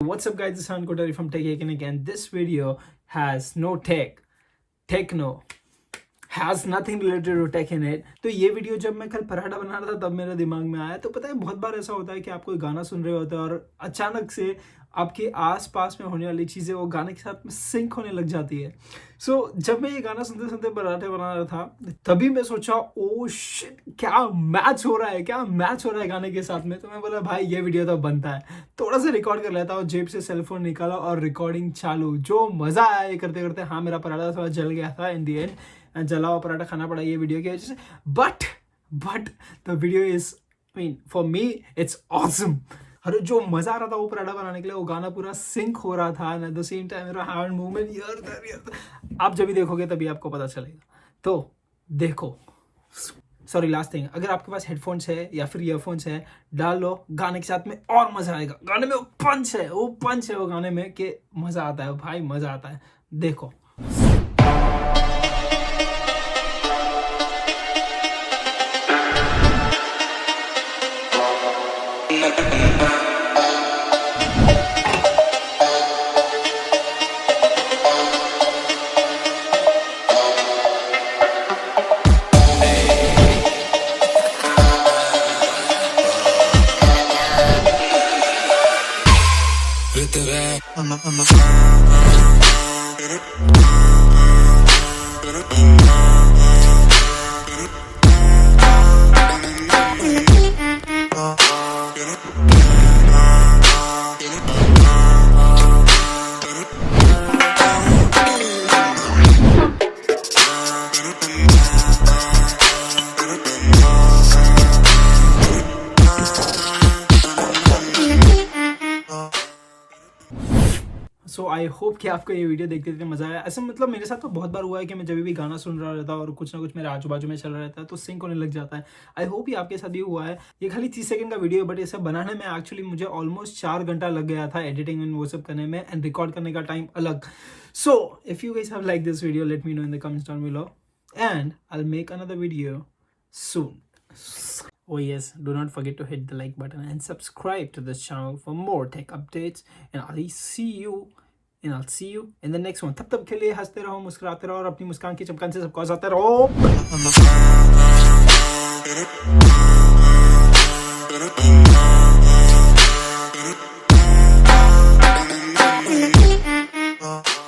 What's up guys, this is Anand Kothari from Tech and this video has no tech. Techno has nothing related to tech in it. तो ये video जब मैं कल पराठा बना रहा था तब मेरे दिमाग में आया। तो पता है बहुत बार ऐसा होता है कि आप कोई गाना सुन रहे होते हैं और अचानक से आपके आस पास में होने वाली चीज़ें वो गाने के साथ में सिंक होने लग जाती है। जब मैं ये गाना सुनते सुनते पराठे बना रहा था तभी मैं सोचा ओ शिट, क्या मैच हो रहा है गाने के साथ में। तो मैं बोला भाई ये वीडियो तो बनता है, थोड़ा सा रिकॉर्ड कर लेता हूँ। जेब से सेलफोन निकाला और रिकॉर्डिंग चालू। जो मज़ा आया ये करते करते। हाँ, मेरा पराठा थोड़ा जल गया था इन दी एंड, जला हुआ पराठा खाना पड़ा ये वीडियो की वजह से। But the video is for me it's awesome. और जो मजा आ रहा था वो पराठा बनाने के लिए, वो गाना पूरा सिंक हो रहा था and at the same time मेरा हैंड मूवमेंट यार आप जब भी देखोगे तभी आपको पता चलेगा। तो देखो, सॉरी लास्ट थिंग, अगर आपके पास हेडफोन्स है या फिर ईयरफोन्स है, डाल लो गाने के साथ में और मजा आएगा। गाने में वो पंच है वो गाने में कि मजा आता है भाई, मजा आता है। देखो आई होप कि आपको ये वीडियो देखते देखते मजा आया। ऐसा मतलब मेरे साथ तो बहुत बार हुआ है कि मैं जब भी गाना सुन रहा रहता और कुछ ना कुछ मेरे आजू बाजू में चल रहा रहता है तो सिंक होने लग जाता है। आई होप ये आपके साथ भी हुआ है। ये खाली 30 सेकंड का वीडियो है बट इसे बनाने में एक्चुअली मुझे ऑलमोस्ट 4 घंटा लग गया था, एडिटिंग एंड वो सब करने में एंड रिकॉर्ड करने का टाइम अलग। So if you guys have like this video let me know in the comments down below and I will make another video soon. Oh yes, do not forget to hit the like button and subscribe to this channel for more tech updates and I'll see you in the next one. तब तक के लिए हंसते रहो, मुस्कुराते रहो और अपनी मुस्कान की चमकान से सबको हंसाते रहो।